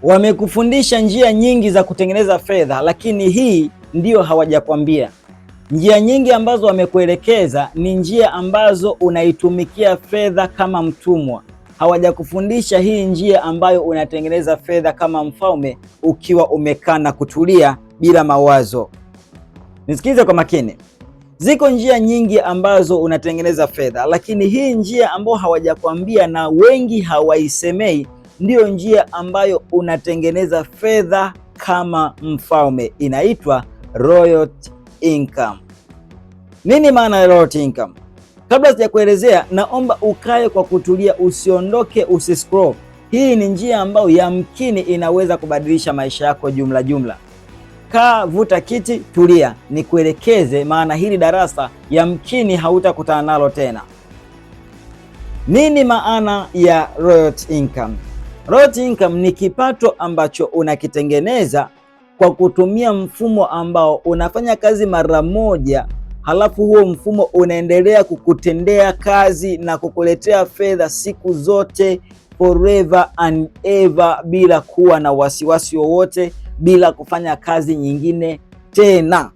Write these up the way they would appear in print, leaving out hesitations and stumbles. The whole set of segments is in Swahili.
Wamekufundisha njia nyingi za kutengeneza fedha, lakini hii ndiyo hawajakwambia. Njia nyingi ambazo wamekuelekeza ni njia ambazo unaitumikia fedha kama mtumwa. Hawajakufundisha hii njia ambayo unatengeneza fedha kama mfalme, ukiwa umekaa na kutulia bila mawazo. Nisikize kwa makini. Ziko njia nyingi ambazo unatengeneza fedha, lakini hii njia ambayo hawajakwambia na wengi hawaisemei ndiyo njia ambayo unatengeneza fedha kama mfalme. Inaitwa royalty income. Nini maana ya royalty income? Kabla sijakuelezea, naomba ukae kwa kutulia, usiondoke, usiscroll. Hii ni njia ambayo yamkini inaweza kubadilisha maisha yako jumla. Kaa, vuta kiti, tulia, nikuelekeze, maana hili darasa yamkini hautakutana nalo tena. Nini maana ya royalty income? Royalty income ni kipato ambacho unakitengeneza kwa kutumia mfumo ambao unafanya kazi mara moja, halafu huo mfumo unaendelea kukutendea kazi na kukuletea fedha siku zote, forever and ever, bila kuwa na wasiwasi wowote, bila kufanya kazi nyingine tena.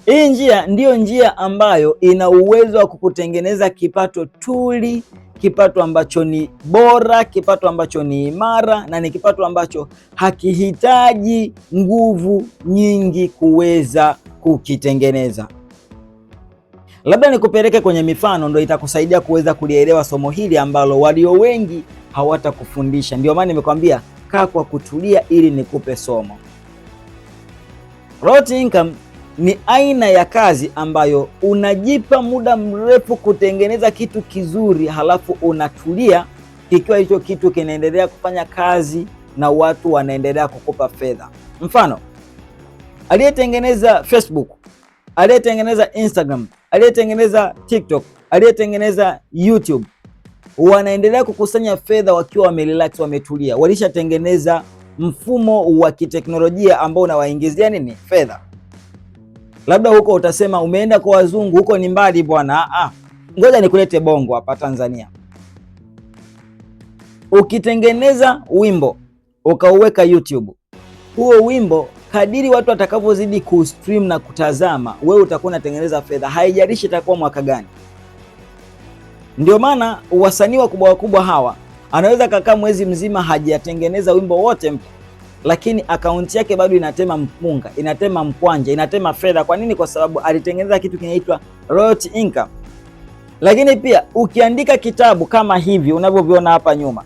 Hii njia ndiyo njia ambayo ina uwezo wa kukutengeneza kipato tuli, kipato ambacho ni bora, kipato ambacho ni imara, na ni kipato ambacho hakihitaji nguvu nyingi kuweza kukitengeneza. Labda nikupeleke kwenye mifano, ndio itakusaidia kuweza kulielewa somo hili ambalo walio wengi hawatakufundisha. Ndio maana nimekwambia kaa kwa kutulia ili nikupe somo. Royalty income ni aina ya kazi ambayo unajipa muda mrefu kutengeneza kitu kizuri, halafu unatulia ikiwa hicho kitu kinaendelea kufanya kazi na watu wanaendelea kukupa fedha. Mfano, aliyetengeneza Facebook, aliyetengeneza Instagram, aliyetengeneza TikTok, aliyetengeneza YouTube, wanaendelea kukusanya fedha wakiwa wamerelax, wametulia. Walishatengeneza mfumo wa kiteknolojia ambao unawaingizia nini? Fedha. Labda huko utasema umeenda kwa wazungu, huko ni mbali bwana. Ngoja nikulete bongo hapa Tanzania. Ukitengeneza wimbo ukauweka YouTube, huo wimbo kadiri watu watakavyozidi kustream na kutazama, wewe utakuwa unatengeneza fedha, haijalishi itakuwa mwaka gani. Ndio maana wasanii wakubwa hawa anaweza kakaa mwezi mzima hajatengeneza wimbo wote mpya, lakini akaunti yake bado inatema mpunga, inatema mkwanja, inatema fedha. Kwa nini? Kwa sababu alitengeneza kitu kinaitwa royalty income. Lakini pia ukiandika kitabu kama hivi unavyoviona hapa nyuma,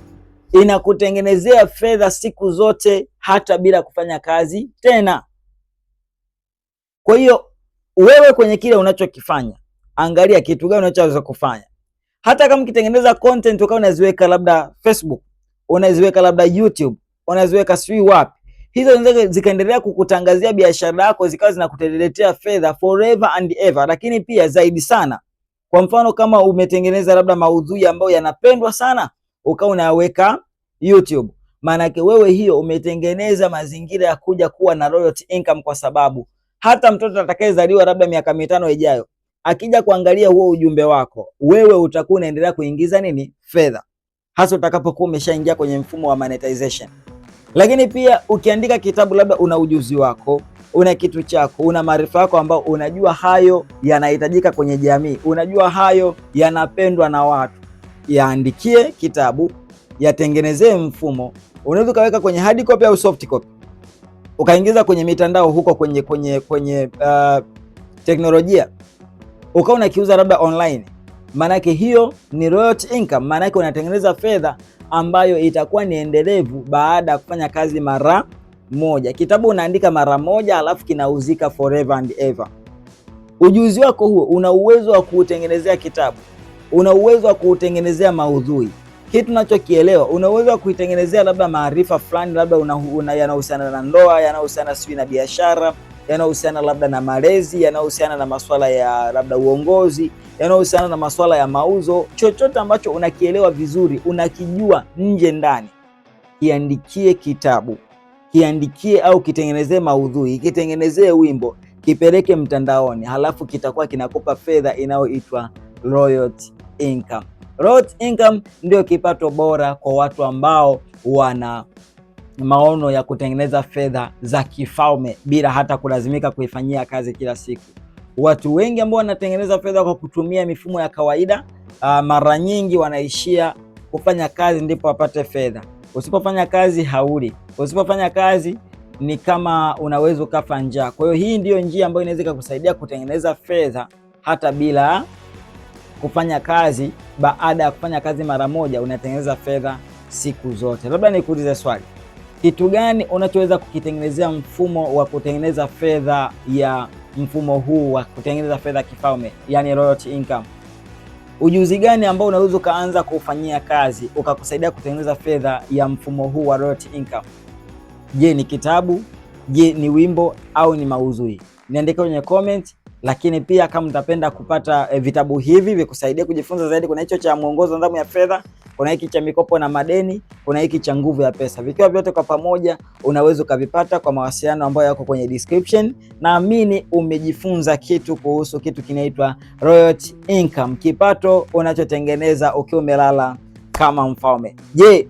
inakutengenezea fedha siku zote, hata bila kufanya kazi tena. Kwa hiyo wewe kwenye kile unachokifanya, angalia kitu gani unachoweza kufanya. Hata kama ukitengeneza content ukawa unaziweka labda Facebook, unaziweka labda YouTube, unaziweka sijui wapi, hizo zinaweza zikaendelea kukutangazia biashara yako, zikawa zinakutetea fedha forever and ever. Lakini pia zaidi sana, kwa mfano kama umetengeneza labda maudhui ambayo yanapendwa sana, ukawa unaweka YouTube, maana yake wewe hiyo umetengeneza mazingira ya kuja kuwa na royalty income, kwa sababu hata mtoto atakayezaliwa labda miaka 5 ijayo akija kuangalia huo ujumbe wako, wewe utakuwa unaendelea kuingiza nini? Fedha, hasa utakapokuwa umeshaingia kwenye mfumo wa monetization. Lakini pia ukiandika kitabu, labda una ujuzi wako, una kitu chako, una maarifa yako ambao unajua hayo yanahitajika kwenye jamii, unajua hayo yanapendwa na watu, yaandikie kitabu, yatengenezee mfumo. Unaweza ukaweka kwenye hard copy au soft copy, ukaingiza kwenye mitandao huko kwenye teknolojia, ukawa unakiuza labda online. Maanake hiyo ni royalty income, maanake unatengeneza fedha ambayo itakuwa ni endelevu baada ya kufanya kazi mara moja. Kitabu unaandika mara moja, alafu kinauzika forever and ever. Ujuzi wako huo, una uwezo wa kuutengenezea kitabu, una uwezo wa kuutengenezea maudhui, kitu unachokielewa, una uwezo wa kuitengenezea labda maarifa fulani, labda yanahusiana na ndoa, yanahusiana sijui na biashara, yanahusiana labda na malezi, yanahusiana na masuala ya labda uongozi, yanahusiana na masuala ya mauzo. Chochote ambacho unakielewa vizuri, unakijua nje ndani, kiandikie kitabu, kiandikie au kitengenezee maudhui, kitengenezee wimbo, kipeleke mtandaoni, halafu kitakuwa kinakupa fedha inayoitwa royalty income. Royalty income ndio kipato bora kwa watu ambao wana maono ya kutengeneza fedha za kifalme bila hata kulazimika kuifanyia kazi kila siku. Watu wengi ambao wanatengeneza fedha kwa kutumia mifumo ya kawaida, mara nyingi wanaishia kufanya kazi ndipo wapate fedha. Usipofanya kazi hauli. Usipofanya kazi ni kama unaweza ukafa njaa. Kwa hiyo hii ndiyo njia ambayo inaweza kukusaidia kutengeneza fedha hata bila kufanya kazi. Baada ya kufanya kazi mara moja, unatengeneza fedha siku zote. Labda nikuulize swali, kitu gani unachoweza kukitengenezea mfumo wa kutengeneza fedha ya mfumo huu wa kutengeneza fedha kifalme, yani royalty income? Ujuzi gani ambao unaweza ukaanza kufanyia kazi ukakusaidia kutengeneza fedha ya mfumo huu wa royalty income? Je, ni kitabu? Je, ni wimbo au ni maudhui? Niandike kwenye comment. Lakini pia kama mtapenda kupata vitabu hivi vikusaidia kujifunza zaidi, kuna hicho cha mwongozo wa nidhamu ya fedha, kuna hiki cha mikopo na madeni, kuna hiki cha nguvu ya pesa. Vikiwa vyote kwa pamoja unaweza ukavipata kwa mawasiliano ambayo yako kwenye description. Naamini umejifunza kitu kuhusu kitu kinaitwa royalty income, kipato unachotengeneza ukiwa umelala kama mfalme. Je,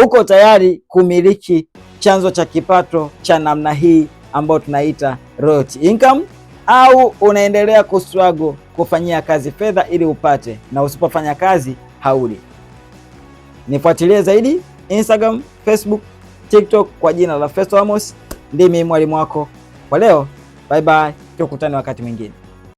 uko tayari kumiliki chanzo cha kipato cha namna hii ambayo tunaita royalty income, au unaendelea kustruggle kufanyia kazi fedha ili upate, na usipofanya kazi hauli? Nifuatilie zaidi Instagram, Facebook, TikTok kwa jina la Festo Amos. Ndimi mwalimu wako kwa leo. Bye bye, tukutane wakati mwingine.